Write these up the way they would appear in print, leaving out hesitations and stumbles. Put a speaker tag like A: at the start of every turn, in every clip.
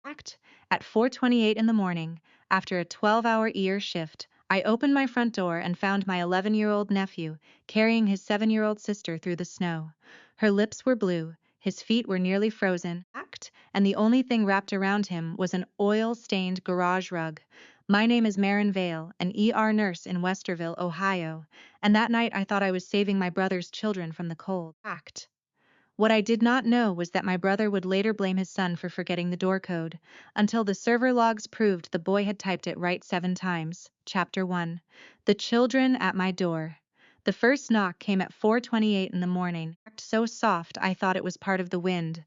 A: Act. At 4:28 in the morning, after a 12-hour ER shift, I opened my front door and found my 11-year-old nephew carrying his 7-year-old sister through the snow. Her lips were blue, his feet were nearly frozen, and the only thing wrapped around him was an oil-stained garage rug. My name is Maren Vale, an ER nurse in Westerville, Ohio, and that night I thought I was saving my brother's children from the cold. What I did not know was that my brother would later blame his son for forgetting the door code, until the server logs proved the boy had typed it right 7 times. Chapter 1. The children at my door. The first knock came at 4:28 in the morning, so soft I thought it was part of the wind.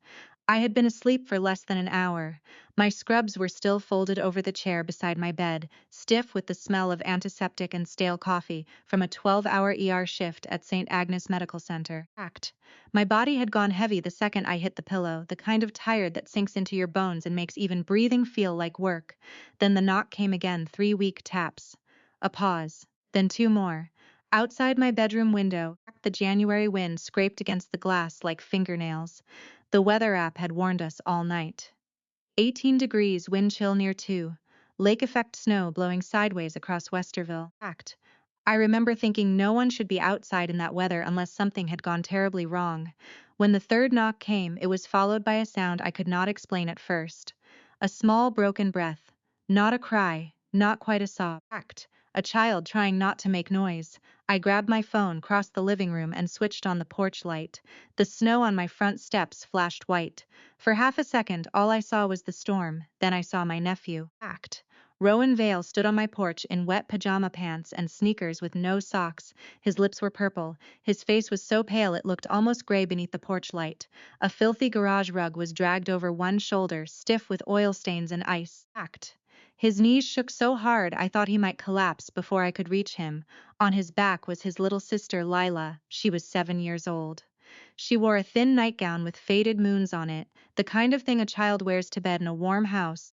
A: I had been asleep for less than an hour. My scrubs were still folded over the chair beside my bed, stiff with the smell of antiseptic and stale coffee from a 12-hour ER shift at St. Agnes Medical Center. My body had gone heavy the second I hit the pillow, the kind of tired that sinks into your bones and makes even breathing feel like work. Then the knock came again, 3 weak taps. A pause. Then 2 more. Outside my bedroom window, the January wind scraped against the glass like fingernails. The weather app had warned us all night. 18 degrees, wind chill near 2. Lake effect snow blowing sideways across Westerville. I remember thinking no one should be outside in that weather unless something had gone terribly wrong. When the third knock came, it was followed by a sound I could not explain at first. A small broken breath. Not a cry, not quite a sob. A child trying not to make noise. I grabbed my phone, crossed the living room, and switched on the porch light. The snow on my front steps flashed white. For half a second, all I saw was the storm. Then I saw my nephew. Rowan Vale stood on my porch in wet pajama pants and sneakers with no socks. His lips were purple. His face was so pale it looked almost gray beneath the porch light. A filthy garage rug was dragged over one shoulder, stiff with oil stains and ice. His knees shook so hard I thought he might collapse before I could reach him. On his back was his little sister Lila. She was 7 years old. She wore a thin nightgown with faded moons on it, the kind of thing a child wears to bed in a warm house,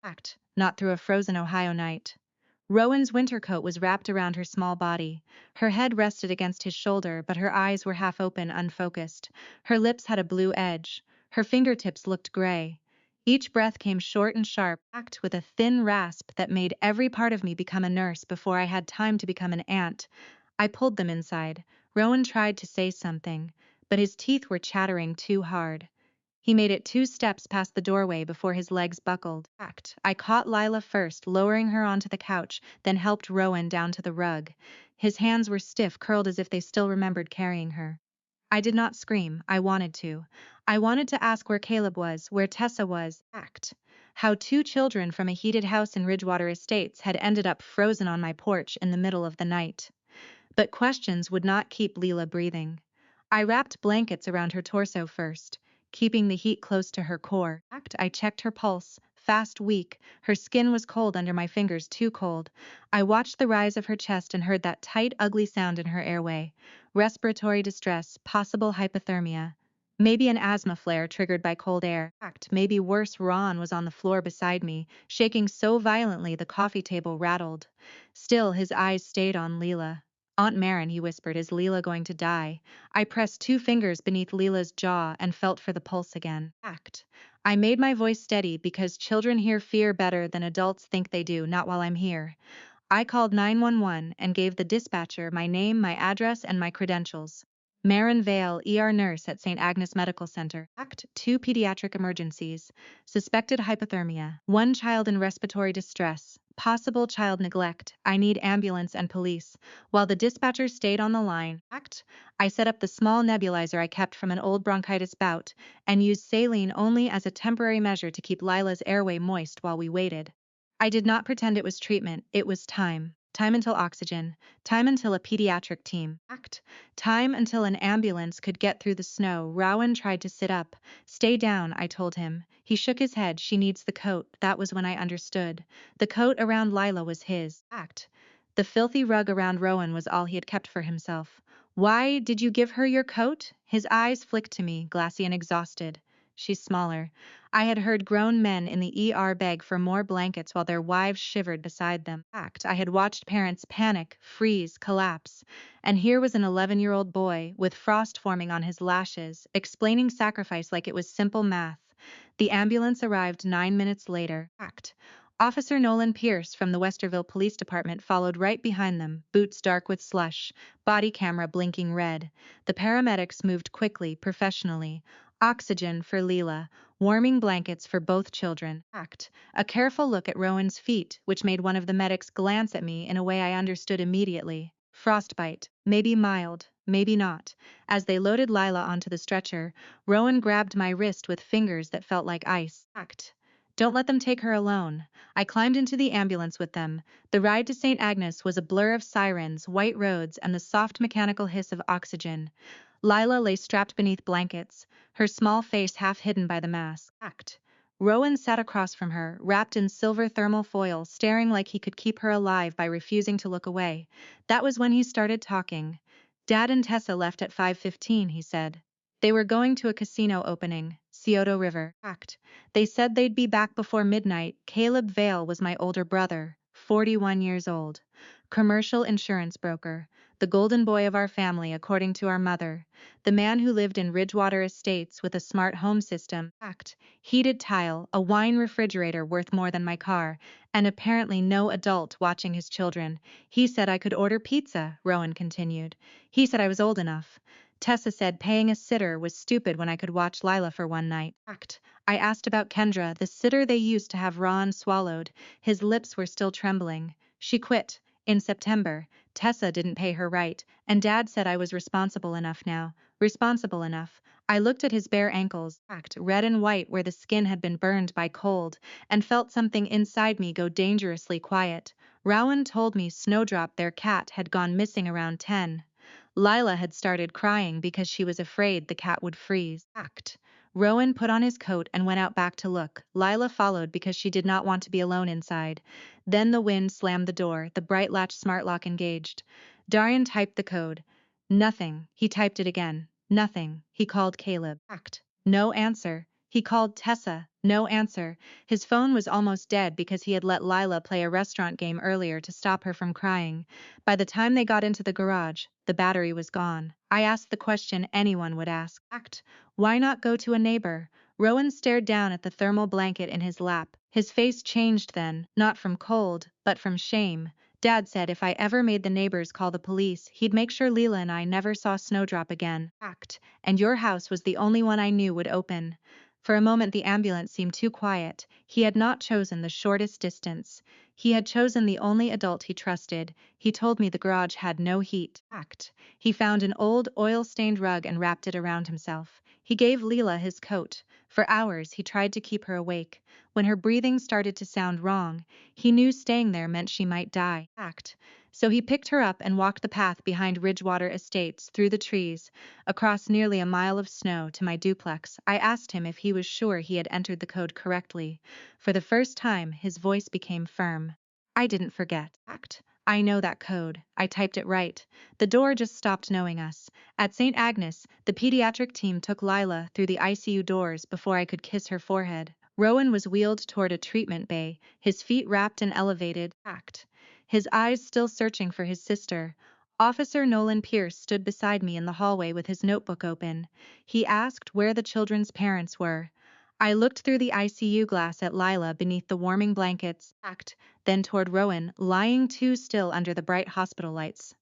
A: not through a frozen Ohio night. Rowan's winter coat was wrapped around her small body. Her head rested against his shoulder, but her eyes were half open, unfocused. Her lips had a blue edge. Her fingertips looked gray. Each breath came short and sharp, packed with a thin rasp that made every part of me become a nurse before I had time to become an aunt. I pulled them inside. Rowan tried to say something, but his teeth were chattering too hard. He made it 2 steps past the doorway before his legs buckled. I caught Lila first, lowering her onto the couch, then helped Rowan down to the rug. His hands were stiff, curled as if they still remembered carrying her. I did not scream. I wanted to. I wanted to ask where Caleb was, where Tessa was. How 2 children from a heated house in Ridgewater Estates had ended up frozen on my porch in the middle of the night. But questions would not keep Lila breathing. I wrapped blankets around her torso first, keeping the heat close to her core. I checked her pulse, fast, weak. Her skin was cold under my fingers, too cold. I watched the rise of her chest and heard that tight, ugly sound in her airway. Respiratory distress, possible hypothermia. Maybe an asthma flare triggered by cold air. Maybe worse, Ron was on the floor beside me, shaking so violently the coffee table rattled. Still, his eyes stayed on Leela. Aunt Maren, he whispered, is Leela going to die? I pressed 2 fingers beneath Leela's jaw and felt for the pulse again. I made my voice steady because children hear fear better than adults think they do, not while I'm here. I called 911 and gave the dispatcher my name, my address, and my credentials. Maren Vale, ER nurse at St. Agnes Medical Center. 2 pediatric emergencies. Suspected hypothermia. 1 child in respiratory distress. Possible child neglect. I need ambulance and police. While the dispatcher stayed on the line, I set up the small nebulizer I kept from an old bronchitis bout and used saline only as a temporary measure to keep Lila's airway moist while we waited. I did not pretend it was treatment, it was time. Time until oxygen. Time until a pediatric team. Time until an ambulance could get through the snow. Rowan tried to sit up. Stay down, I told him. He shook his head. She needs the coat. That was when I understood. The coat around Lila was his. The filthy rug around Rowan was all he had kept for himself. Why did you give her your coat? His eyes flicked to me, glassy and exhausted. She's smaller. I had heard grown men in the ER beg for more blankets while their wives shivered beside them. I had watched parents panic, freeze, collapse. And here was an 11-year-old boy, with frost forming on his lashes, explaining sacrifice like it was simple math. The ambulance arrived 9 minutes later. Act. Officer Nolan Pierce from the Westerville Police Department followed right behind them, boots dark with slush, body camera blinking red. The paramedics moved quickly, professionally. Oxygen for Leela, warming blankets for both children. Act. A careful look at Rowan's feet, which made one of the medics glance at me in a way I understood immediately. Frostbite. Maybe mild, maybe not. As they loaded Lila onto the stretcher, Rowan grabbed my wrist with fingers that felt like ice. Act. Don't let them take her alone. I climbed into the ambulance with them. The ride to St. Agnes was a blur of sirens, white roads, and the soft mechanical hiss of oxygen. Lila lay strapped beneath blankets, her small face half hidden by the mask. Act. Rowan sat across from her, wrapped in silver thermal foil, staring like he could keep her alive by refusing to look away. That was when he started talking. Dad and Tessa left at 5:15, he said. They were going to a casino opening, Scioto River. Act. They said they'd be back before midnight. Caleb Vale was my older brother, 41 years old. Commercial insurance broker. The golden boy of our family, according to our mother. The man who lived in Ridgewater Estates with a smart home system. Act. Heated tile, a wine refrigerator worth more than my car, and apparently no adult watching his children. He said I could order pizza, Rowan continued. He said I was old enough. Tessa said paying a sitter was stupid when I could watch Lila for one night. Act. I asked about Kendra, the sitter they used to have Ron swallowed. His lips were still trembling. She quit. In September. Tessa didn't pay her right, and Dad said I was responsible enough now. Responsible enough. I looked at his bare ankles, cracked, red and white where the skin had been burned by cold, and felt something inside me go dangerously quiet. Rowan told me Snowdrop, their cat, had gone missing around 10. Lila had started crying because she was afraid the cat would freeze. Act. Rowan put on his coat and went out back to look. Lila followed because she did not want to be alone inside. Then the wind slammed the door, the bright latch smart lock engaged. Darian typed the code. Nothing. He typed it again. Nothing. He called Caleb. Act. No answer. He called Tessa. No answer. His phone was almost dead because he had let Lila play a restaurant game earlier to stop her from crying. By the time they got into the garage, the battery was gone. I asked the question anyone would ask. Act. Why not go to a neighbor? Rowan stared down at the thermal blanket in his lap. His face changed then, not from cold, but from shame. Dad said if I ever made the neighbors call the police, he'd make sure Leela and I never saw Snowdrop again. Act. And your house was the only one I knew would open. For a moment the ambulance seemed too quiet. He had not chosen the shortest distance. He had chosen the only adult he trusted. He told me the garage had no heat. Act. He found an old oil-stained rug and wrapped it around himself. He gave Leela his coat. For hours he tried to keep her awake. When her breathing started to sound wrong, he knew staying there meant she might die. Act. So he picked her up and walked the path behind Ridgewater Estates, through the trees, across nearly a mile of snow to my duplex. I asked him if he was sure he had entered the code correctly. For the first time, his voice became firm. I didn't forget. Act. I know that code. I typed it right. The door just stopped knowing us. At St. Agnes, the pediatric team took Lila through the ICU doors before I could kiss her forehead. Rowan was wheeled toward a treatment bay, his feet wrapped and elevated. Act. His eyes still searching for his sister. Officer Nolan Pierce stood beside me in the hallway with his notebook open. He asked where the children's parents were. I looked through the ICU glass at Lila beneath the warming blankets, act, then toward Rowan, lying too still under the bright hospital lights.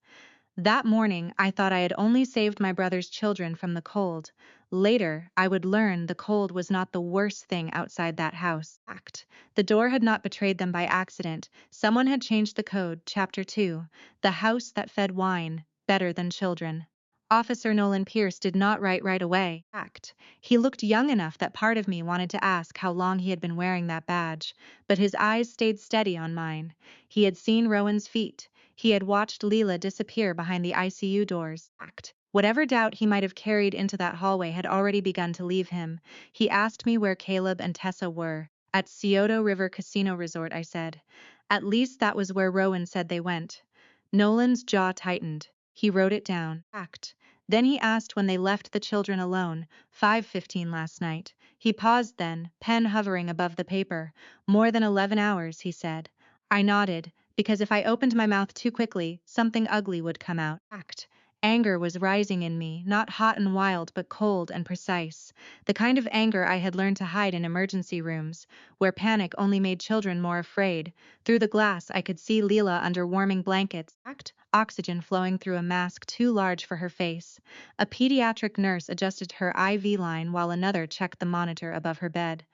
A: That morning, I thought I had only saved my brother's children from the cold. Later, I would learn the cold was not the worst thing outside that house. Act. The door had not betrayed them by accident. Someone had changed the code, Chapter 2. The house that fed wine, better than children. Officer Nolan Pierce did not write right away. Act. He looked young enough that part of me wanted to ask how long he had been wearing that badge, but his eyes stayed steady on mine. He had seen Rowan's feet. He had watched Leela disappear behind the ICU doors. Act. Whatever doubt he might have carried into that hallway had already begun to leave him. He asked me where Caleb and Tessa were. At Scioto River Casino Resort, I said. At least that was where Rowan said they went. Nolan's jaw tightened. He wrote it down. Act. Then he asked when they left the children alone. 5:15 last night. He paused then, pen hovering above the paper. More than 11 hours, he said. I nodded, because if I opened my mouth too quickly, something ugly would come out. Act. Anger was rising in me, not hot and wild but cold and precise. The kind of anger I had learned to hide in emergency rooms, where panic only made children more afraid. Through the glass I could see Leela under warming blankets, oxygen flowing through a mask too large for her face. A pediatric nurse adjusted her IV line while another checked the monitor above her bed.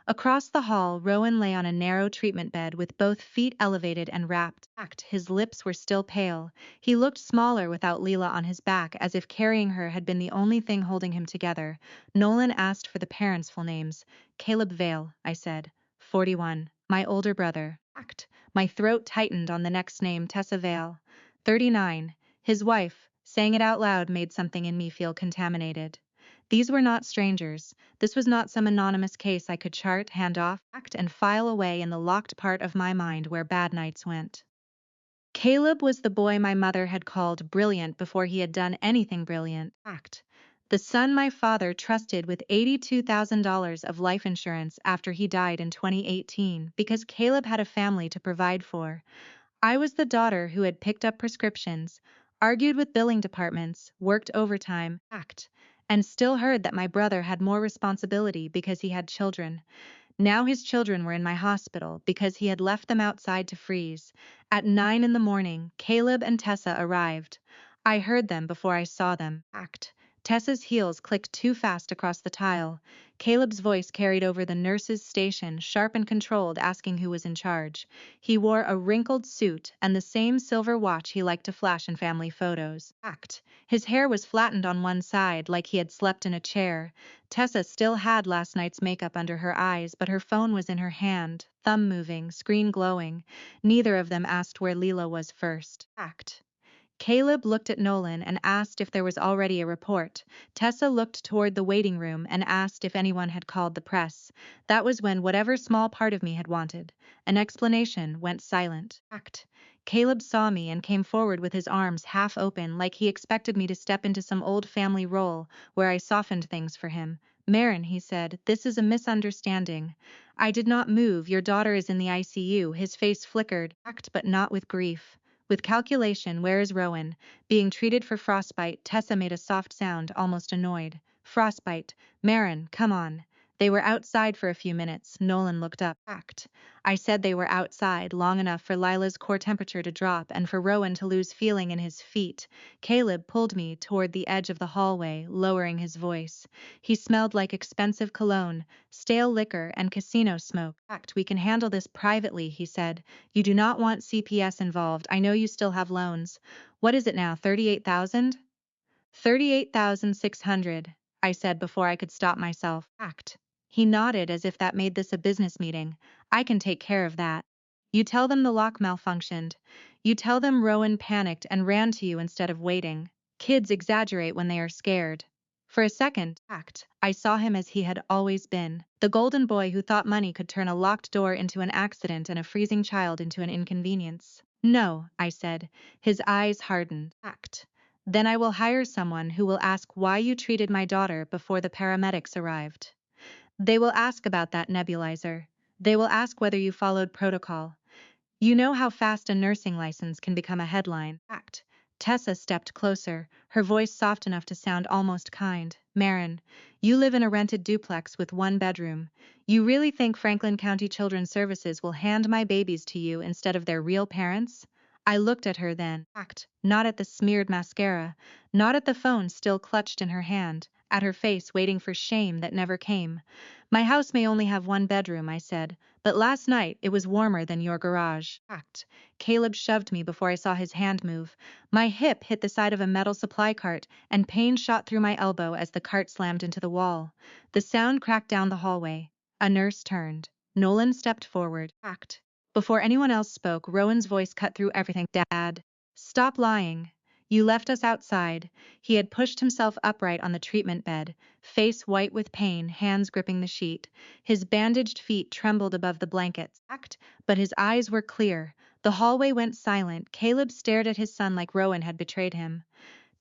A: Across the hall, Rowan lay on a narrow treatment bed with both feet elevated and wrapped. His lips were still pale. He looked smaller without Leela on his back, as if carrying her had been the only thing holding him together. Nolan asked for the parents' full names. Caleb Vale, I said. 41. My older brother. My throat tightened on the next name, Tessa Vale. 39. His wife. Saying it out loud made something in me feel contaminated. These were not strangers. This was not some anonymous case I could chart, hand off, and file away in the locked part of my mind where bad nights went. Caleb was the boy my mother had called brilliant before he had done anything brilliant. The son my father trusted with $82,000 of life insurance after he died in 2018 because Caleb had a family to provide for. I was the daughter who had picked up prescriptions, argued with billing departments, worked overtime, and still heard that my brother had more responsibility because he had children. Now his children were in my hospital because he had left them outside to freeze. At 9 in the morning, Caleb and Tessa arrived. I heard them before I saw them. Tessa's heels clicked too fast across the tile. Caleb's voice carried over the nurse's station, sharp and controlled, asking who was in charge. He wore a wrinkled suit and the same silver watch he liked to flash in family photos. His hair was flattened on one side, like he had slept in a chair. Tessa still had last night's makeup under her eyes, but her phone was in her hand, thumb moving, screen glowing. Neither of them asked where Leela was first. Caleb looked at Nolan and asked if there was already a report. Tessa looked toward the waiting room and asked if anyone had called the press. That was when whatever small part of me had wanted an explanation went silent. Caleb saw me and came forward with his arms half open, like he expected me to step into some old family role where I softened things for him. Maren, he said, this is a misunderstanding. I did not move. Your daughter is in the ICU. His face flickered, but not with grief. With calculation. Where is Rowan? Being treated for frostbite. Tessa made a soft sound, almost annoyed. Frostbite. Maren, come on. They were outside for a few minutes. Nolan looked up. I said they were outside long enough for Lila's core temperature to drop and for Rowan to lose feeling in his feet. Caleb pulled me toward the edge of the hallway, lowering his voice. He smelled like expensive cologne, stale liquor, and casino smoke. We can handle this privately, he said. You do not want CPS involved. I know you still have loans. What is it now, 38,000? 38,600, I said before I could stop myself. He nodded as if that made this a business meeting. I can take care of that. You tell them the lock malfunctioned. You tell them Rowan panicked and ran to you instead of waiting. Kids exaggerate when they are scared. For a second, I saw him as he had always been, the golden boy who thought money could turn a locked door into an accident and a freezing child into an inconvenience. No, I said. His eyes hardened. Then I will hire someone who will ask why you treated my daughter before the paramedics arrived. They will ask about that nebulizer. They will ask whether you followed protocol. You know how fast a nursing license can become a headline. Tessa stepped closer, her voice soft enough to sound almost kind. Maren, you live in a rented duplex with one bedroom. You really think Franklin County Children's Services will hand my babies to you instead of their real parents? I looked at her then, not at the smeared mascara, not at the phone still clutched in her hand, at her face waiting for shame that never came. My house may only have one bedroom, I said, but last night it was warmer than your garage. Caleb shoved me before I saw his hand move. My hip hit the side of a metal supply cart, and pain shot through my elbow as the cart slammed into the wall. The sound cracked down the hallway. A nurse turned. Nolan stepped forward. Before anyone else spoke, Rowan's voice cut through everything. Dad, stop lying. You left us outside. He had pushed himself upright on the treatment bed, face white with pain, hands gripping the sheet. His bandaged feet trembled above the blankets, but his eyes were clear. The hallway went silent. Caleb stared at his son like Rowan had betrayed him.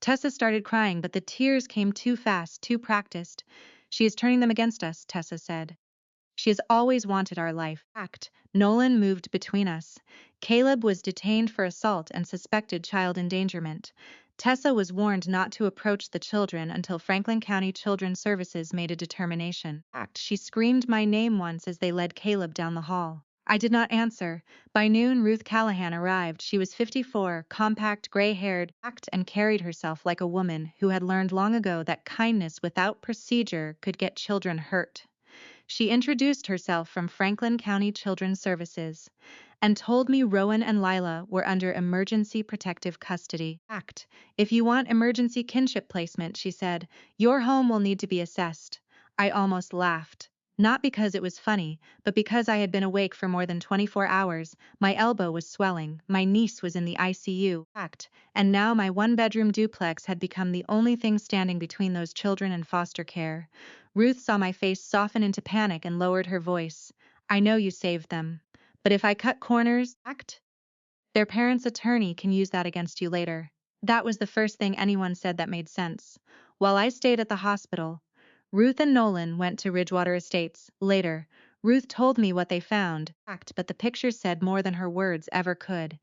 A: Tessa started crying, but the tears came too fast, too practiced. She is turning them against us, Tessa said. She has always wanted our life. Nolan moved between us. Caleb was detained for assault and suspected child endangerment. Tessa was warned not to approach the children until Franklin County Children's Services made a determination. She screamed my name once as they led Caleb down the hall. I did not answer. By noon, Ruth Callahan arrived. She was 54, compact, gray-haired, and carried herself like a woman who had learned long ago that kindness without procedure could get children hurt. She introduced herself from Franklin County Children's Services and told me Rowan and Lila were under emergency protective custody. If you want emergency kinship placement, she said, your home will need to be assessed. I almost laughed. Not because it was funny, but because I had been awake for more than 24 hours, my elbow was swelling, my niece was in the ICU, and now my one-bedroom duplex had become the only thing standing between those children and foster care. Ruth saw my face soften into panic and lowered her voice. I know you saved them. But if I cut corners, their parents' attorney can use that against you later. That was the first thing anyone said that made sense. While I stayed at the hospital, Ruth and Nolan went to Ridgewater Estates. Later, Ruth told me what they found, but the pictures said more than her words ever could.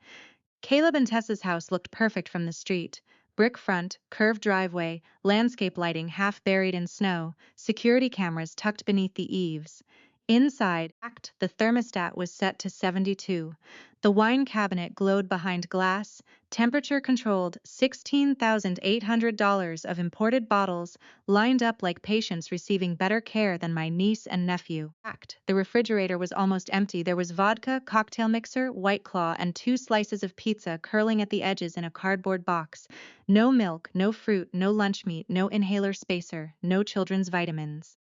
A: Caleb and Tessa's house looked perfect from the street. Brick front, curved driveway, landscape lighting half buried in snow, security cameras tucked beneath the eaves. Inside, the thermostat was set to 72. The wine cabinet glowed behind glass, temperature-controlled $16,800 of imported bottles lined up like patients receiving better care than my niece and nephew. The refrigerator was almost empty. There was vodka, cocktail mixer, White Claw, and 2 slices of pizza curling at the edges in a cardboard box. No milk, no fruit, no lunch meat, no inhaler spacer, no children's vitamins.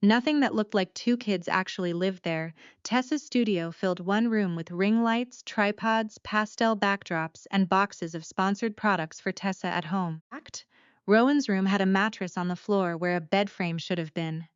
A: Nothing that looked like 2 kids actually lived there. Tessa's studio filled one room with ring lights, tripods, pastel backdrops, and boxes of sponsored products for Tessa at home. Rowan's room had a mattress on the floor where a bed frame should have been.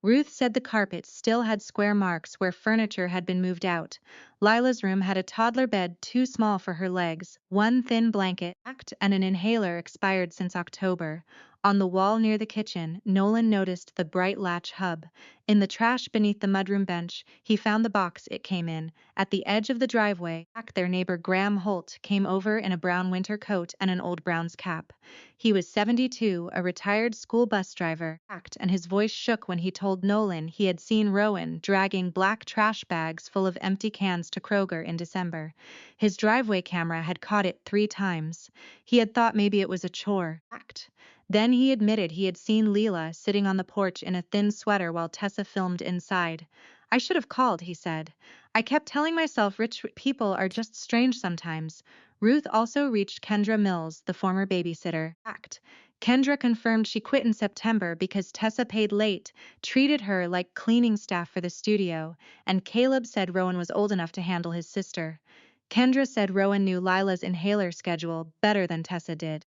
A: Ruth said the carpet still had square marks where furniture had been moved out. Lila's room had a toddler bed too small for her legs, one thin blanket, and an inhaler expired since October. On the wall near the kitchen, Nolan noticed the bright latch hub. In the trash beneath the mudroom bench, he found the box it came in. At the edge of the driveway, their neighbor Graham Holt came over in a brown winter coat and an old Brown's cap. He was 72, a retired school bus driver, and his voice shook when he told Nolan he had seen Rowan dragging black trash bags full of empty cans to Kroger in December. His driveway camera had caught it 3 times. He had thought maybe it was a chore. Then he admitted he had seen Leela sitting on the porch in a thin sweater while Tessa filmed inside. I should have called, he said. I kept telling myself rich people are just strange sometimes. Ruth also reached Kendra Mills, the former babysitter. Kendra confirmed she quit in September because Tessa paid late, treated her like cleaning staff for the studio, and Caleb said Rowan was old enough to handle his sister. Kendra said Rowan knew Lila's inhaler schedule better than Tessa did.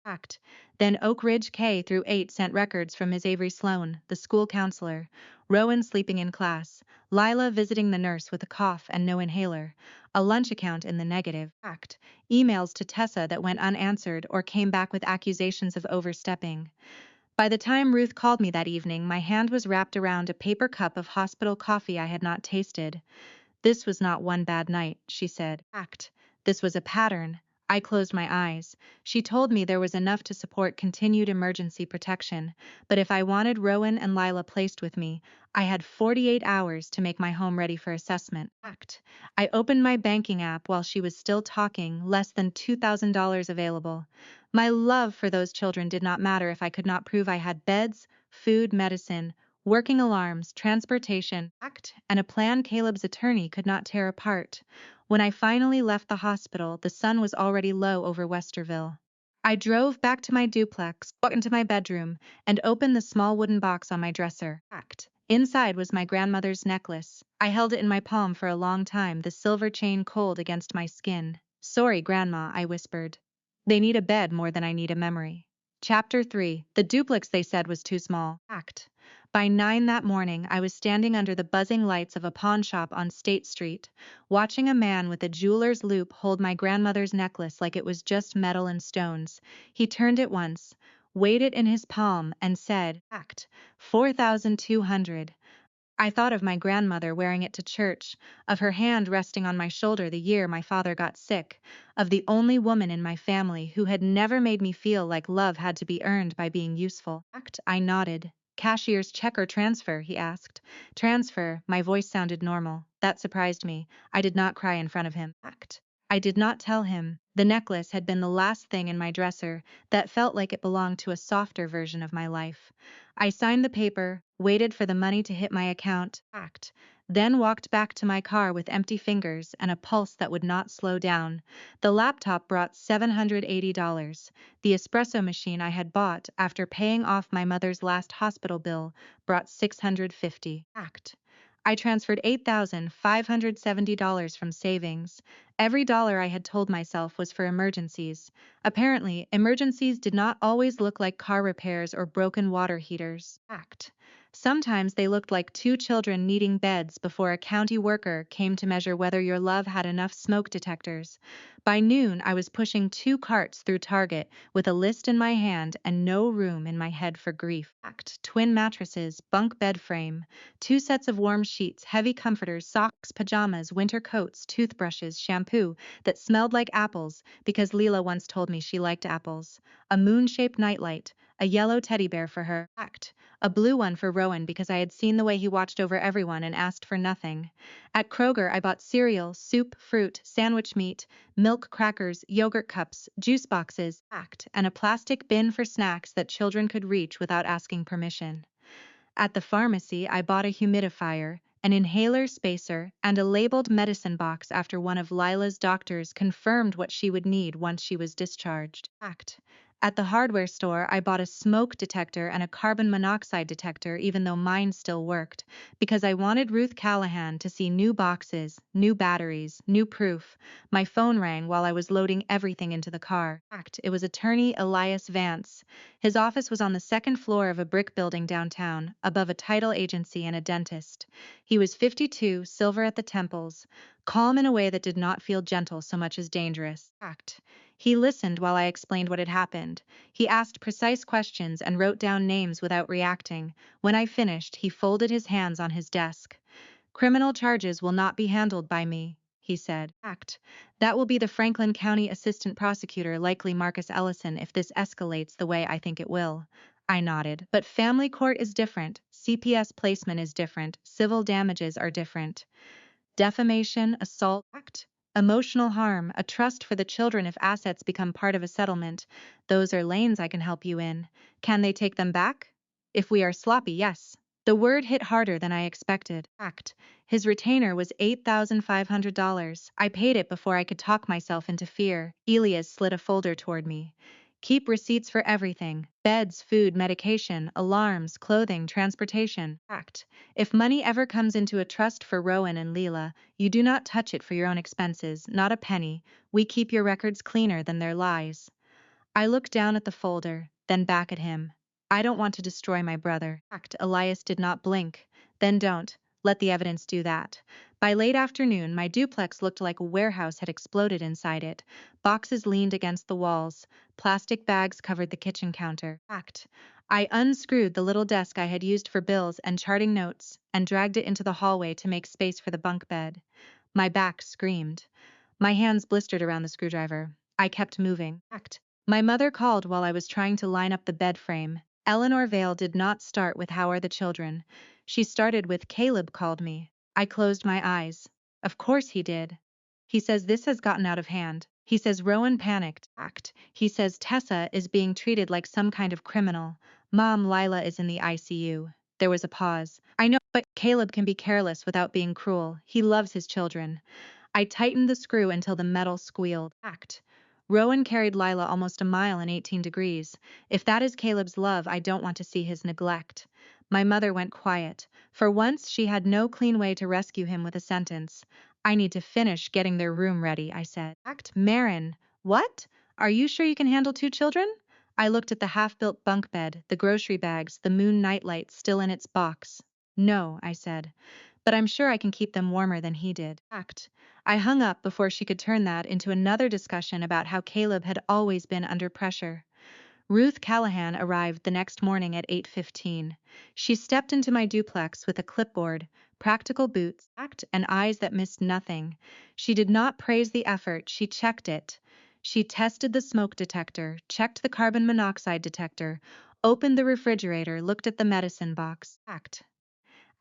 A: Then Oak Ridge K through 8 sent records from Ms. Avery Sloan, the school counselor. Rowan sleeping in class. Lila visiting the nurse with a cough and no inhaler. A lunch account in the negative. Emails to Tessa that went unanswered or came back with accusations of overstepping. By the time Ruth called me that evening, my hand was wrapped around a paper cup of hospital coffee I had not tasted. This was not one bad night, she said. This was a pattern. I closed my eyes. She told me there was enough to support continued emergency protection, but if I wanted Rowan and Lila placed with me, I had 48 hours to make my home ready for assessment. I opened my banking app while she was still talking, less than $2,000 available. My love for those children did not matter if I could not prove I had beds, food, medicine, working alarms, transportation, and a plan Caleb's attorney could not tear apart. When I finally left the hospital, the sun was already low over Westerville. I drove back to my duplex, walked into my bedroom, and opened the small wooden box on my dresser. Inside was my grandmother's necklace. I held it in my palm for a long time, the silver chain cold against my skin. Sorry, Grandma, I whispered. They need a bed more than I need a memory. Chapter 3. The duplex they said was too small. By 9 that morning, I was standing under the buzzing lights of a pawn shop on State Street, watching a man with a jeweler's loupe hold my grandmother's necklace like it was just metal and stones. He turned it once, weighed it in his palm, and said, 4,200. I thought of my grandmother wearing it to church, of her hand resting on my shoulder the year my father got sick, of the only woman in my family who had never made me feel like love had to be earned by being useful. I nodded. Cashier's check or transfer, he asked. Transfer, my voice sounded normal. That surprised me. I did not cry in front of him. I did not tell him. The necklace had been the last thing in my dresser that felt like it belonged to a softer version of my life. I signed the paper, waited for the money to hit my account, then walked back to my car with empty fingers and a pulse that would not slow down. The laptop brought $780. The espresso machine I had bought after paying off my mother's last hospital bill brought $650. I transferred $8,570 from savings. Every dollar I had told myself was for emergencies. Apparently, emergencies did not always look like car repairs or broken water heaters. Sometimes they looked like two children needing beds before a county worker came to measure whether your love had enough smoke detectors. By noon, I was pushing 2 carts through Target with a list in my hand and no room in my head for grief. Twin mattresses, bunk bed frame, 2 sets of warm sheets, heavy comforters, socks, pajamas, winter coats, toothbrushes, shampoo that smelled like apples because Leela once told me she liked apples, a moon-shaped nightlight, a yellow teddy bear for her, a blue one for Rowan because I had seen the way he watched over everyone and asked for nothing. At Kroger, I bought cereal, soup, fruit, sandwich meat, milk, crackers, yogurt cups, juice boxes, and a plastic bin for snacks that children could reach without asking permission. At the pharmacy, I bought a humidifier, an inhaler spacer, and a labeled medicine box after one of Lila's doctors confirmed what she would need once she was discharged. At the hardware store, I bought a smoke detector and a carbon monoxide detector even though mine still worked, because I wanted Ruth Callahan to see new boxes, new batteries, new proof. My phone rang while I was loading everything into the car. It was attorney Elias Vance. His office was on the second floor of a brick building downtown, above a title agency and a dentist. He was 52, silver at the temples, calm in a way that did not feel gentle so much as dangerous. He listened while I explained what had happened. He asked precise questions and wrote down names without reacting. When I finished, he folded his hands on his desk. Criminal charges will not be handled by me, he said. That will be the Franklin County Assistant Prosecutor, likely Marcus Ellison, if this escalates the way I think it will. I nodded. But family court is different. CPS placement is different. Civil damages are different. Defamation, assault, emotional harm, a trust for the children if assets become part of a settlement. Those are lanes I can help you in. Can they take them back? If we are sloppy, yes. The word hit harder than I expected. His retainer was $8,500. I paid it before I could talk myself into fear. Elias slid a folder toward me. Keep receipts for everything: beds, food, medication, alarms, clothing, transportation. If money ever comes into a trust for Rowan and Leela, you do not touch it for your own expenses, not a penny. We keep your records cleaner than their lies. I looked down at the folder, then back at him. I don't want to destroy my brother. Elias did not blink. Then don't. Let the evidence do that. By late afternoon, my duplex looked like a warehouse had exploded inside it. Boxes leaned against the walls. Plastic bags covered the kitchen counter. I unscrewed the little desk I had used for bills and charting notes and dragged it into the hallway to make space for the bunk bed. My back screamed. My hands blistered around the screwdriver. I kept moving. My mother called while I was trying to line up the bed frame. Eleanor Vale did not start with "How are the children?" She started with "Caleb called me." I closed my eyes. Of course he did. He says this has gotten out of hand. He says Rowan panicked. He says Tessa is being treated like some kind of criminal. Mom, Lila is in the ICU. There was a pause. I know, but Caleb can be careless without being cruel. He loves his children. I tightened the screw until the metal squealed. Rowan carried Lila almost a mile in 18 degrees. If that is Caleb's love, I don't want to see his neglect. My mother went quiet. For once, she had no clean way to rescue him with a sentence. I need to finish getting their room ready, I said. Maren, what? Are you sure you can handle 2 children? I looked at the half-built bunk bed, the grocery bags, the moon nightlight still in its box. No, I said. But I'm sure I can keep them warmer than he did. I hung up before she could turn that into another discussion about how Caleb had always been under pressure. Ruth Callahan arrived the next morning at 8:15. She stepped into my duplex with a clipboard, practical boots, act, and eyes that missed nothing. She did not praise the effort, she checked it. She tested the smoke detector, checked the carbon monoxide detector, opened the refrigerator, looked at the medicine box, act.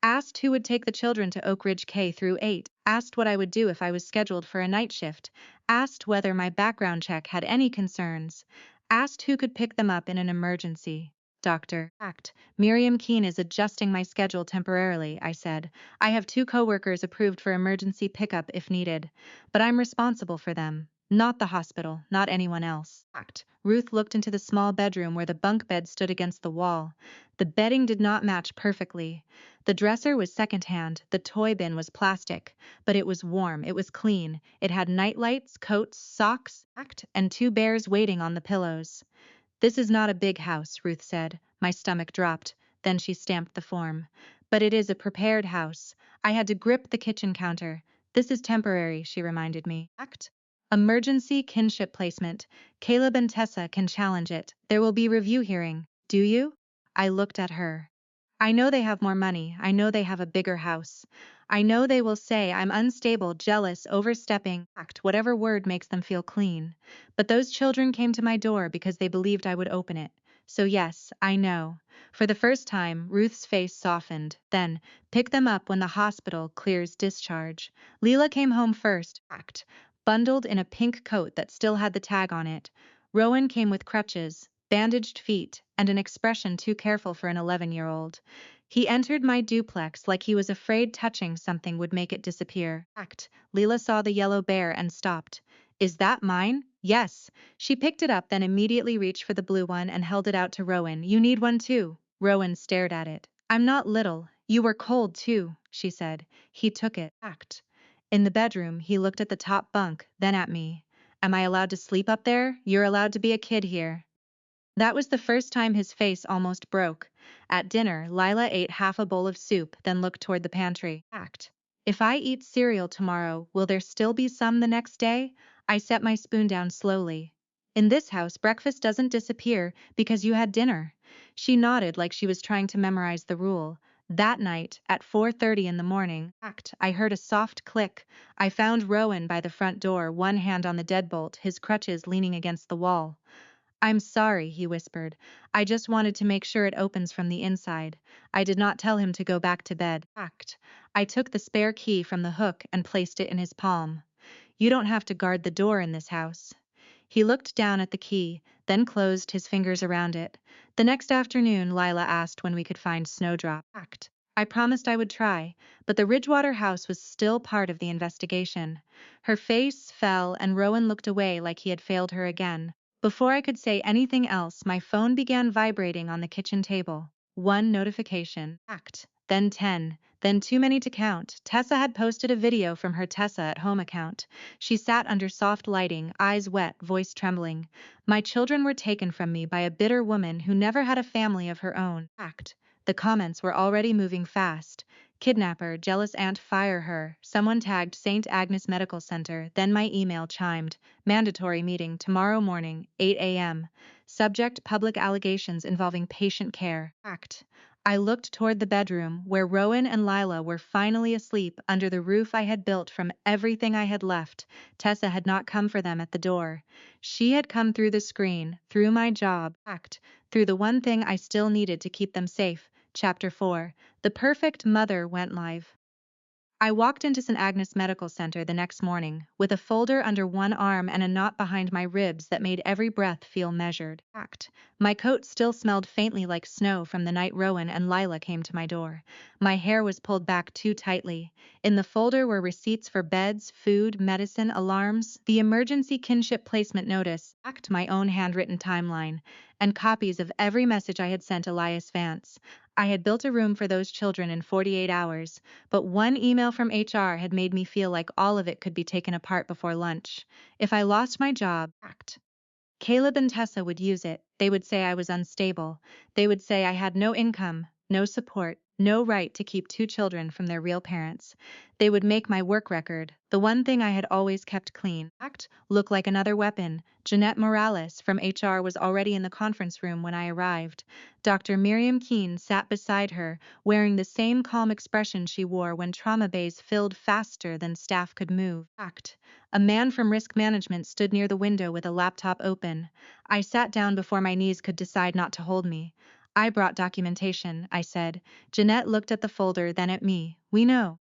A: Asked who would take the children to Oak Ridge K through 8, asked what I would do if I was scheduled for a night shift, asked whether my background check had any concerns, asked who could pick them up in an emergency. Doctor, act. Miriam Keene is adjusting my schedule temporarily, I said. I have 2 coworkers approved for emergency pickup if needed, but I'm responsible for them. Not the hospital, not anyone else. Act. Ruth looked into the small bedroom where the bunk bed stood against the wall. The bedding did not match perfectly. The dresser was secondhand, the toy bin was plastic, but it was warm, it was clean, it had nightlights, coats, socks, and 2 bears waiting on the pillows. This is not a big house, Ruth said. My stomach dropped. Then she stamped the form. But it is a prepared house. I had to grip the kitchen counter. This is temporary, she reminded me. Emergency kinship placement. Caleb and Tessa can challenge it. There will be review hearing. Do you? I looked at her. I know they have more money. I know they have a bigger house. I know they will say I'm unstable, jealous, overstepping, whatever word makes them feel clean. But those children came to my door because they believed I would open it. So yes, I know. For the first time, Ruth's face softened. Then, pick them up when the hospital clears discharge. Leela came home first, bundled in a pink coat that still had the tag on it. Rowan came with crutches, bandaged feet, and an expression too careful for an 11-year-old. He entered my duplex like he was afraid touching something would make it disappear. Leela saw the yellow bear and stopped. Is that mine? Yes. She picked it up, then immediately reached for the blue one and held it out to Rowan. You need one too. Rowan stared at it. I'm not little. You were cold too, she said. He took it. In the bedroom, he looked at the top bunk, then at me. Am I allowed to sleep up there? You're allowed to be a kid here. That was the first time his face almost broke. At dinner, Lila ate half a bowl of soup, then looked toward the pantry. If I eat cereal tomorrow, will there still be some the next day? I set my spoon down slowly. In this house, breakfast doesn't disappear because you had dinner. She nodded like she was trying to memorize the rule. That night, at 4:30 in the morning, I heard a soft click. I found Rowan by the front door, one hand on the deadbolt, his crutches leaning against the wall. I'm sorry, he whispered. I just wanted to make sure it opens from the inside. I did not tell him to go back to bed. I took the spare key from the hook and placed it in his palm. You don't have to guard the door in this house. He looked down at the key, then closed his fingers around it. The next afternoon, Lila asked when we could find Snowdrop. I promised I would try, but the Ridgewater house was still part of the investigation. Her face fell and Rowan looked away like he had failed her again. Before I could say anything else, my phone began vibrating on the kitchen table. 1 notification, then 10, then too many to count. Tessa had posted a video from her Tessa at Home account. She sat under soft lighting, eyes wet, voice trembling. My children were taken from me by a bitter woman who never had a family of her own. The comments were already moving fast. Kidnapper, jealous aunt, fire her. Someone tagged St. Agnes Medical Center. Then my email chimed. Mandatory meeting tomorrow morning, 8 a.m. Subject: public allegations involving patient care. I looked toward the bedroom where Rowan and Lila were finally asleep under the roof I had built from everything I had left. Tessa had not come for them at the door. She had come through the screen, through my job, through the one thing I still needed to keep them safe. Chapter 4. The Perfect Mother went live. I walked into St. Agnes Medical Center the next morning, with a folder under one arm and a knot behind my ribs that made every breath feel measured. My coat still smelled faintly like snow from the night Rowan and Lila came to my door. My hair was pulled back too tightly. In the folder were receipts for beds, food, medicine, alarms, the emergency kinship placement notice, my own handwritten timeline, and copies of every message I had sent Elias Vance. I had built a room for those children in 48 hours, but one email from HR had made me feel like all of it could be taken apart before lunch. If I lost my job, Caleb and Tessa would use it. They would say I was unstable. They would say I had no income, no support, no right to keep two children from their real parents. They would make my work record, the one thing I had always kept clean, look like another weapon. Jeanette Morales from HR was already in the conference room when I arrived. Dr. Miriam Keene sat beside her, wearing the same calm expression she wore when trauma bays filled faster than staff could move. A man from risk management stood near the window with a laptop open. I sat down before my knees could decide not to hold me. I brought documentation, I said. Jeanette looked at the folder, then at me. We know.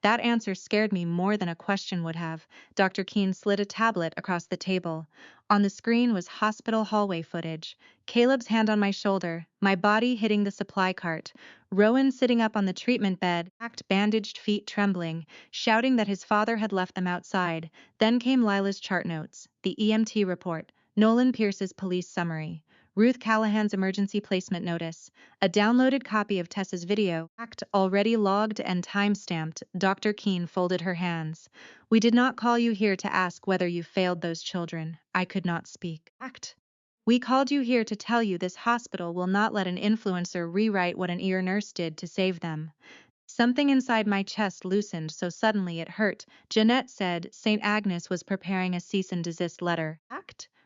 A: That answer scared me more than a question would have. Dr. Keene slid a tablet across the table. On the screen was hospital hallway footage. Caleb's hand on my shoulder, my body hitting the supply cart. Rowan sitting up on the treatment bed, bandaged feet trembling, shouting that his father had left them outside. Then came Lila's chart notes, the EMT report, Nolan Pierce's police summary, Ruth Callahan's emergency placement notice, a downloaded copy of Tessa's video, already logged and time-stamped. Dr. Keene folded her hands. We did not call you here to ask whether you failed those children. I could not speak. We called you here to tell you this hospital will not let an influencer rewrite what an ear nurse did to save them. Something inside my chest loosened so suddenly it hurt. Jeanette said St. Agnes was preparing a cease and desist letter.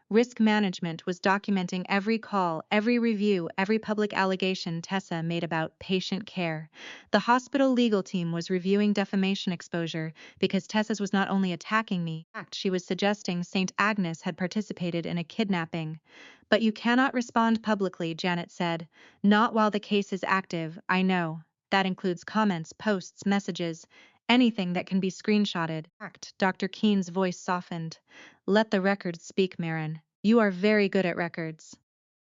A: Risk management was documenting every call, every review, every public allegation Tessa made about patient care. The hospital legal team was reviewing defamation exposure because Tessa's was not only attacking me, she was suggesting St. Agnes had participated in a kidnapping. But you cannot respond publicly, Janet said. Not while the case is active, I know. That includes comments, posts, messages, anything that can be screenshotted. Dr. Keene's voice softened. Let the records speak, Maren. You are very good at records.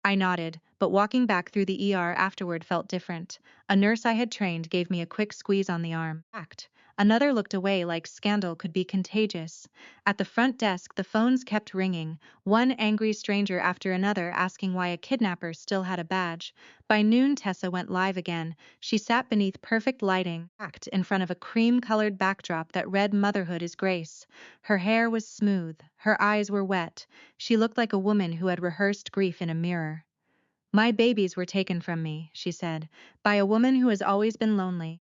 A: I nodded, but walking back through the ER afterward felt different. A nurse I had trained gave me a quick squeeze on the arm. Another looked away like scandal could be contagious. At the front desk, the phones kept ringing, one angry stranger after another asking why a kidnapper still had a badge. By noon, Tessa went live again. She sat beneath perfect lighting, in front of a cream-colored backdrop that read "Motherhood is Grace." Her hair was smooth, her eyes were wet. She looked like a woman who had rehearsed grief in a mirror. My babies were taken from me, she said, by a woman who has always been lonely,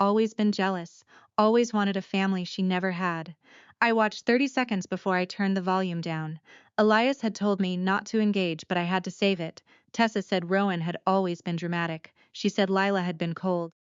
A: always been jealous, always wanted a family she never had. I watched 30 seconds before I turned the volume down. Elias had told me not to engage, but I had to save it. Tessa said Rowan had always been dramatic. She said Lila had been cold,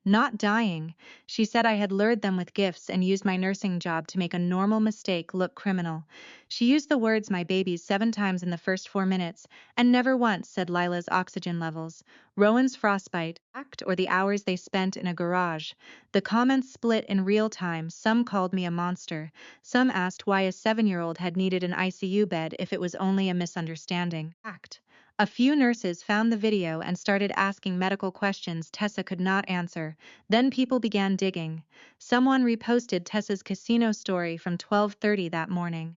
A: not dying. She said I had lured them with gifts and used my nursing job to make a normal mistake look criminal. She used the words "my babies" 7 times in the first 4 minutes, and never once said Lila's oxygen levels, Rowan's frostbite, or the hours they spent in a garage. The comments split in real time. Some called me a monster. Some asked why a 7-year-old had needed an ICU bed if it was only a misunderstanding. A few nurses found the video and started asking medical questions Tessa could not answer. Then people began digging. Someone reposted Tessa's casino story from 12:30 that morning.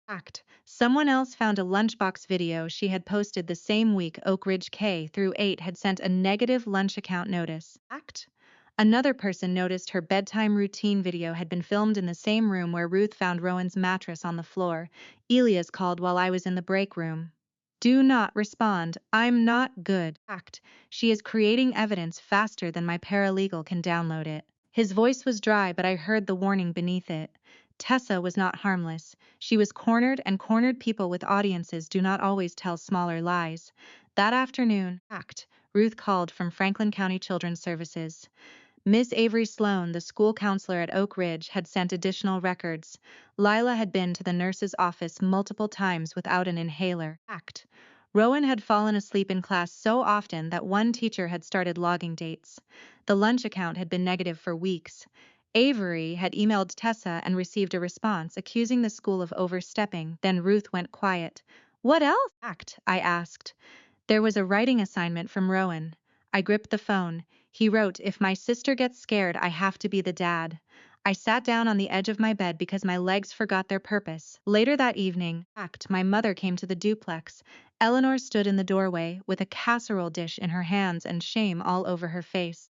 A: Someone else found a lunchbox video she had posted the same week. Oak Ridge K through 8 had sent a negative lunch account notice. Another person noticed her bedtime routine video had been filmed in the same room where Ruth found Rowan's mattress on the floor. Elias called while I was in the break room. Do not respond. I'm not good. She is creating evidence faster than my paralegal can download it. His voice was dry, but I heard the warning beneath it. Tessa was not harmless. She was cornered, and cornered people with audiences do not always tell smaller lies. That afternoon, Ruth called from Franklin County Children's Services. Miss Avery Sloan, the school counselor at Oak Ridge, had sent additional records. Lila had been to the nurse's office multiple times without an inhaler. Rowan had fallen asleep in class so often that one teacher had started logging dates. The lunch account had been negative for weeks. Avery had emailed Tessa and received a response accusing the school of overstepping. Then Ruth went quiet. What else? I asked. There was a writing assignment from Rowan. I gripped the phone. He wrote, "If my sister gets scared, I have to be the dad." I sat down on the edge of my bed because my legs forgot their purpose. Later that evening, my mother came to the duplex. Eleanor stood in the doorway with a casserole dish in her hands and shame all over her face.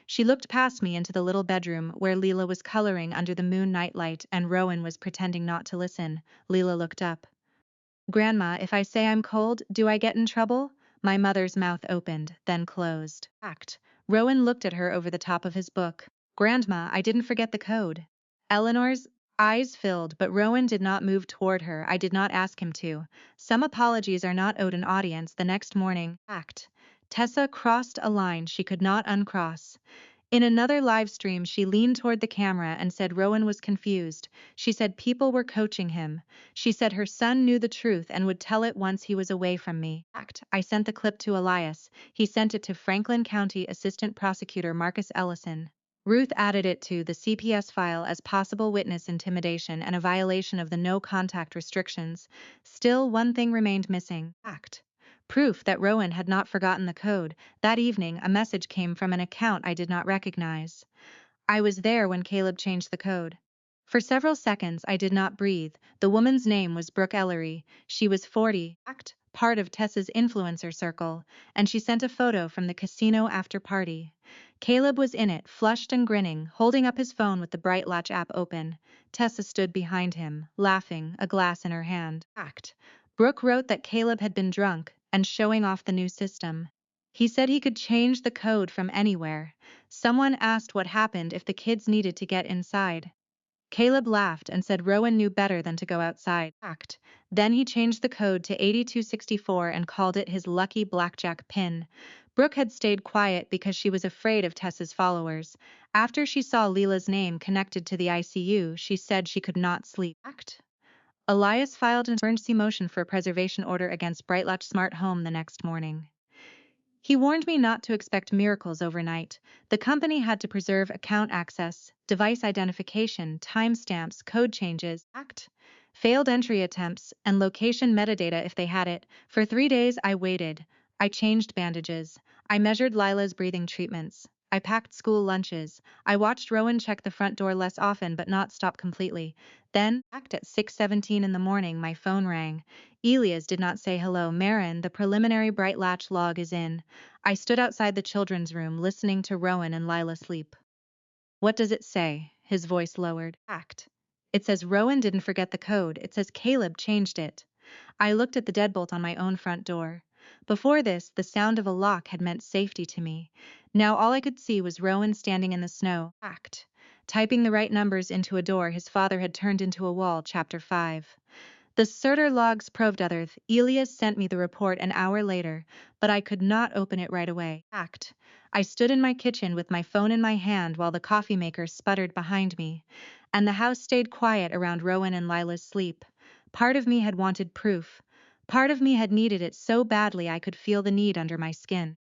A: She looked past me into the little bedroom where Leela was coloring under the moon nightlight and Rowan was pretending not to listen. Leela looked up. Grandma, if I say I'm cold, do I get in trouble? My mother's mouth opened, then closed. Rowan looked at her over the top of his book. Grandma, I didn't forget the code. Eleanor's eyes filled, but Rowan did not move toward her. I did not ask him to. Some apologies are not owed an audience. The next morning, Tessa crossed a line she could not uncross. In another live stream, she leaned toward the camera and said Rowan was confused. She said people were coaching him. She said her son knew the truth and would tell it once he was away from me. I sent the clip to Elias. He sent it to Franklin County Assistant Prosecutor Marcus Ellison. Ruth added it to the CPS file as possible witness intimidation and a violation of the no contact restrictions. Still, one thing remained missing. Proof that Rowan had not forgotten the code. That evening, a message came from an account I did not recognize. I was there when Caleb changed the code. For several seconds, I did not breathe. The woman's name was Brooke Ellery. She was 40, part of Tessa's influencer circle, and she sent a photo from the casino after party. Caleb was in it, flushed and grinning, holding up his phone with the Bright Latch app open. Tessa stood behind him, laughing, a glass in her hand. Brooke wrote that Caleb had been drunk and showing off the new system. He said he could change the code from anywhere. Someone asked what happened if the kids needed to get inside. Caleb laughed and said Rowan knew better than to go outside. Then he changed the code to 8264 and called it his lucky blackjack pin. Brooke had stayed quiet because she was afraid of Tessa's followers. After she saw Leela's name connected to the ICU, she said she could not sleep. Elias filed an emergency motion for a preservation order against Brightlatch Smart Home the next morning. He warned me not to expect miracles overnight. The company had to preserve account access, device identification, timestamps, code changes, failed entry attempts, and location metadata if they had it. For 3 days I waited. I changed bandages. I measured Lila's breathing treatments. I packed school lunches. I watched Rowan check the front door less often but not stop completely. Then, at 6:17 in the morning, my phone rang. Elias did not say hello. Maren, the preliminary Bright Latch log is in. I stood outside the children's room listening to Rowan and Lila sleep. What does it say? His voice lowered. It says Rowan didn't forget the code. It says Caleb changed it. I looked at the deadbolt on my own front door. Before this, the sound of a lock had meant safety to me. Now all I could see was Rowan standing in the snow, typing the right numbers into a door his father had turned into a wall. Chapter 5. The Surtur logs proved others. Elias sent me the report an hour later, but I could not open it right away. I stood in my kitchen with my phone in my hand while the coffee maker sputtered behind me, and the house stayed quiet around Rowan and Lila's sleep. Part of me had wanted proof. Part of me had needed it so badly I could feel the need under my skin.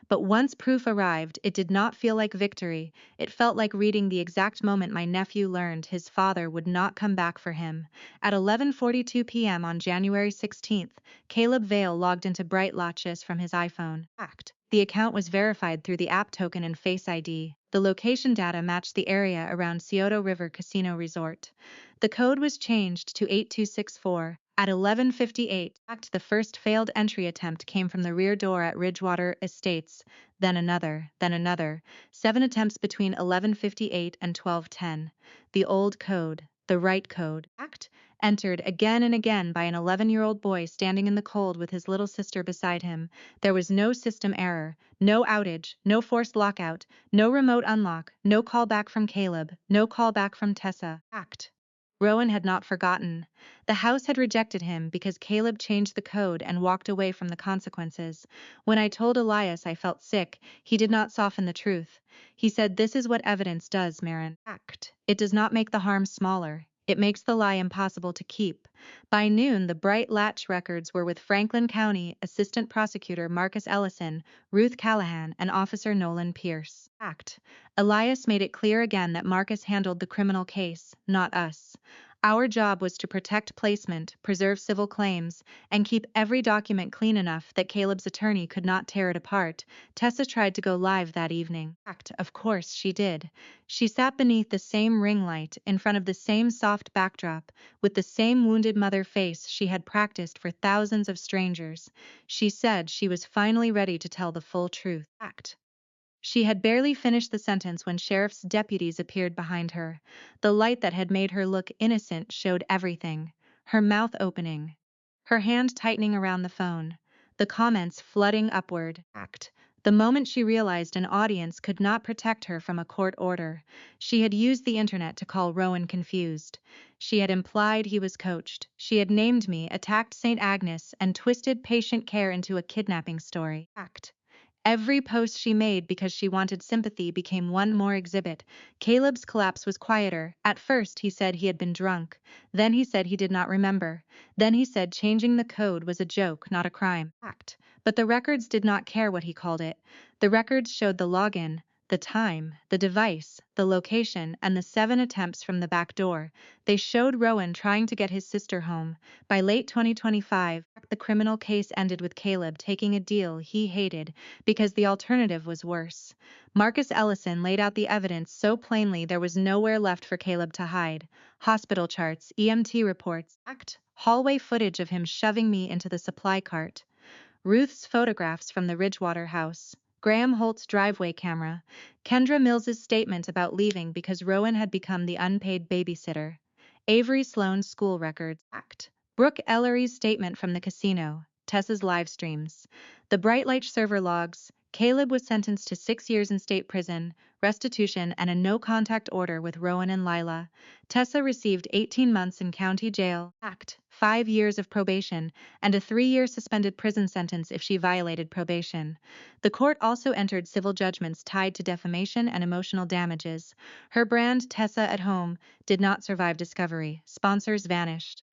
A: But once proof arrived, it did not feel like victory. It felt like reading the exact moment my nephew learned his father would not come back for him. At 11:42 p.m. on January 16th, Caleb Vale logged into Bright Latches from his iPhone. The account was verified through the app token and Face ID. The location data matched the area around Scioto River Casino Resort. The code was changed to 8264. At 11:58, the first failed entry attempt came from the rear door at Ridgewater Estates, then another. 7 attempts between 11:58 and 12:10. The old code, the right code, entered again and again by an 11-year-old boy standing in the cold with his little sister beside him. There was no system error, no outage, no forced lockout, no remote unlock, no callback from Caleb, no callback from Tessa. Rowan had not forgotten. The house had rejected him because Caleb changed the code and walked away from the consequences. When I told Elias I felt sick, he did not soften the truth. He said, "This is what evidence does, Maren. It does not make the harm smaller. It makes the lie impossible to keep." By noon, the Bright Latch records were with Franklin County Assistant Prosecutor Marcus Ellison, Ruth Callahan, and Officer Nolan Pierce. Elias made it clear again that Marcus handled the criminal case, not us. Our job was to protect placement, preserve civil claims, and keep every document clean enough that Caleb's attorney could not tear it apart. Tessa tried to go live that evening. Of course she did. She sat beneath the same ring light, in front of the same soft backdrop, with the same wounded mother face she had practiced for thousands of strangers. She said she was finally ready to tell the full truth. She had barely finished the sentence when sheriff's deputies appeared behind her. The light that had made her look innocent showed everything. Her mouth opening, her hand tightening around the phone, the comments flooding upward. The moment she realized an audience could not protect her from a court order, she had used the internet to call Rowan confused. She had implied he was coached. She had named me, attacked St. Agnes, and twisted patient care into a kidnapping story. Act. Every post she made because she wanted sympathy became one more exhibit. Caleb's collapse was quieter. At first, he said he had been drunk. Then he said he did not remember. Then he said changing the code was a joke, not a crime. Act. But the records did not care what he called it. The records showed the login, the time, the device, the location, and the 7 attempts from the back door. They showed Rowan trying to get his sister home. By late 2025, the criminal case ended with Caleb taking a deal he hated because the alternative was worse. Marcus Ellison laid out the evidence so plainly there was nowhere left for Caleb to hide. Hospital charts, EMT reports, hallway footage of him shoving me into the supply cart. Ruth's photographs from the Ridgewater house, Graham Holt's driveway camera, Kendra Mills's statement about leaving because Rowan had become the unpaid babysitter, Avery Sloane's school records, Brooke Ellery's statement from the casino, Tessa's live streams, the Bright Light server logs. Caleb was sentenced to 6 years in state prison, restitution, and a no-contact order with Rowan and Lila. Tessa received 18 months in county jail, 5 years of probation, and a 3-year suspended prison sentence if she violated probation. The court also entered civil judgments tied to defamation and emotional damages. Her brand, Tessa at Home, did not survive discovery. Sponsors vanished.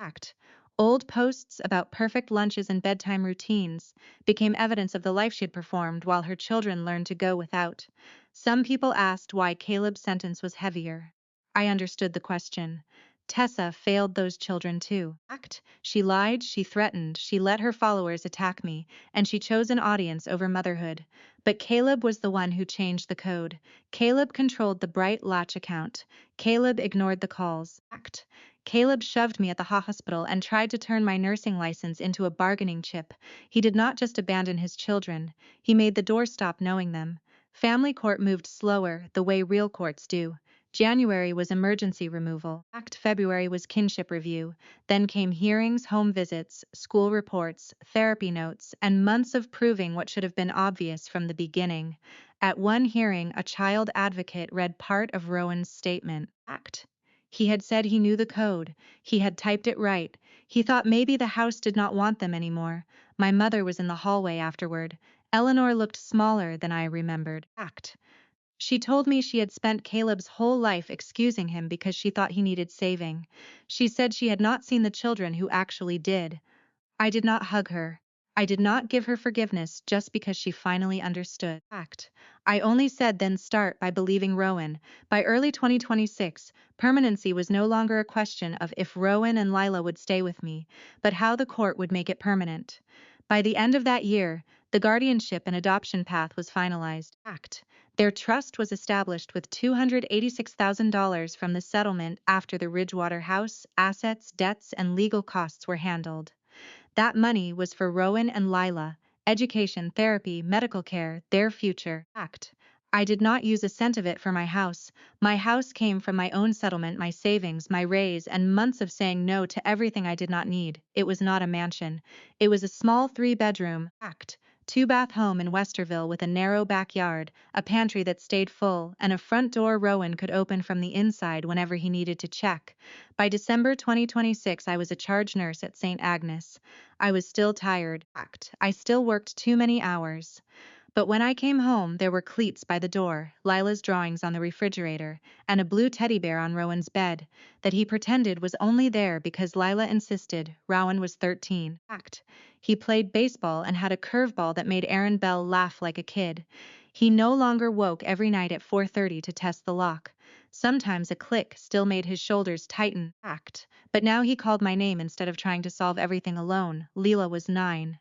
A: Old posts about perfect lunches and bedtime routines became evidence of the life she had performed while her children learned to go without. Some people asked why Caleb's sentence was heavier. I understood the question. Tessa failed those children too. She lied, she threatened, she let her followers attack me, and she chose an audience over motherhood. But Caleb was the one who changed the code. Caleb controlled the Bright Latch account. Caleb ignored the calls. Caleb shoved me at the hospital and tried to turn my nursing license into a bargaining chip. He did not just abandon his children, he made the doorstop knowing them. Family court moved slower, the way real courts do. January was emergency removal. February was kinship review. Then came hearings, home visits, school reports, therapy notes, and months of proving what should have been obvious from the beginning. At one hearing, a child advocate read part of Rowan's statement. He had said he knew the code. He had typed it right. He thought maybe the house did not want them anymore. My mother was in the hallway afterward. Eleanor looked smaller than I remembered. She told me she had spent Caleb's whole life excusing him because she thought he needed saving. She said she had not seen the children who actually did. I did not hug her. I did not give her forgiveness just because she finally understood. I only said then start by believing Rowan. By early 2026, permanency was no longer a question of if Rowan and Lila would stay with me, but how the court would make it permanent. By the end of that year, the guardianship and adoption path was finalized. Their trust was established with $286,000 from the settlement after the Ridgewater house, assets, debts, and legal costs were handled. That money was for Rowan and Lila, education, therapy, medical care, their future. I did not use a cent of it for my house. My house came from my own settlement, my savings, my raise, and months of saying no to everything I did not need. It was not a mansion. It was a small 3-bedroom, 2-bath home in Westerville with a narrow backyard, a pantry that stayed full, and a front door Rowan could open from the inside whenever he needed to check. By December 2026, I was a charge nurse at St. Agnes. I was still tired. I still worked too many hours. But when I came home, there were cleats by the door, Lila's drawings on the refrigerator, and a blue teddy bear on Rowan's bed, that he pretended was only there because Lila insisted. Rowan was 13. He played baseball and had a curveball that made Aaron Bell laugh like a kid. He no longer woke every night at 4:30 to test the lock. Sometimes a click still made his shoulders tighten. But now he called my name instead of trying to solve everything alone. Lila was 9.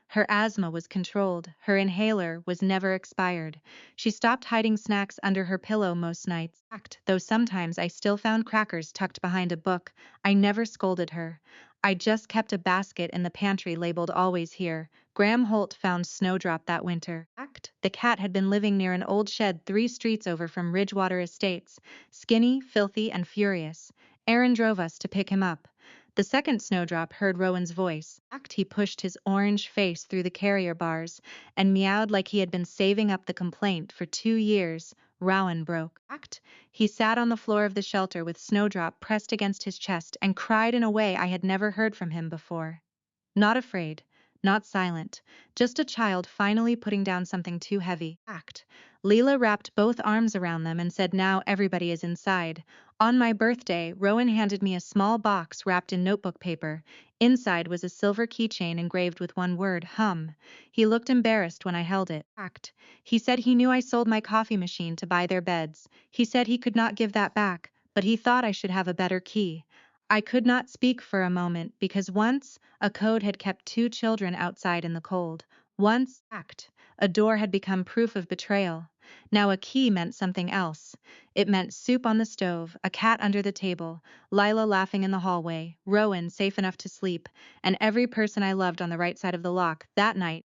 A: Her asthma was controlled. Her inhaler was never expired. She stopped hiding snacks under her pillow most nights. Though sometimes I still found crackers tucked behind a book, I never scolded her. I just kept a basket in the pantry labeled "Always Here." Graham Holt found Snowdrop that winter. The cat had been living near an old shed 3 streets over from Ridgewater Estates, skinny, filthy, and furious. Aaron drove us to pick him up. The second snowdrop heard Rowan's voice. He pushed his orange face through the carrier bars and meowed like he had been saving up the complaint for 2 years. Rowan broke. He sat on the floor of the shelter with Snowdrop pressed against his chest and cried in a way I had never heard from him before. Not afraid, not silent, just a child finally putting down something too heavy. Leela wrapped both arms around them and said now everybody is inside. On my birthday, Rowan handed me a small box wrapped in notebook paper. Inside was a silver keychain engraved with one word, hum. He looked embarrassed when I held it. He said he knew I sold my coffee machine to buy their beds. He said he could not give that back, but he thought I should have a better key. I could not speak for a moment because once, a code had kept 2 children outside in the cold. Once, a door had become proof of betrayal. Now a key meant something else. It meant soup on the stove, a cat under the table, Lila laughing in the hallway, Rowan safe enough to sleep, and every person I loved on the right side of the lock. That night,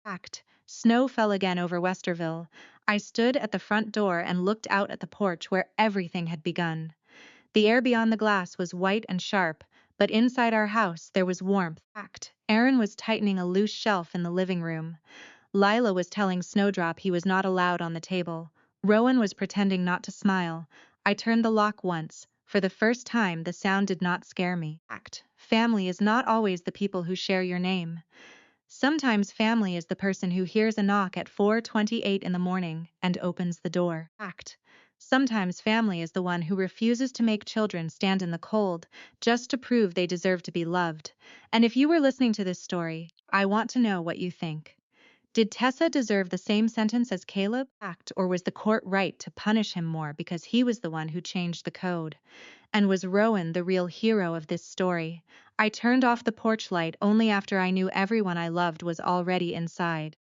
A: snow fell again over Westerville. I stood at the front door and looked out at the porch where everything had begun. The air beyond the glass was white and sharp, but inside our house there was warmth. Aaron was tightening a loose shelf in the living room. Lila was telling Snowdrop he was not allowed on the table. Rowan was pretending not to smile. I turned the lock once. For the first time, the sound did not scare me. Family is not always the people who share your name. Sometimes family is the person who hears a knock at 4:28 in the morning and opens the door. Sometimes family is the one who refuses to make children stand in the cold just to prove they deserve to be loved. And if you were listening to this story, I want to know what you think. Did Tessa deserve the same sentence as Caleb? Or was the court right to punish him more because he was the one who changed the code? And was Rowan the real hero of this story? I turned off the porch light only after I knew everyone I loved was already inside.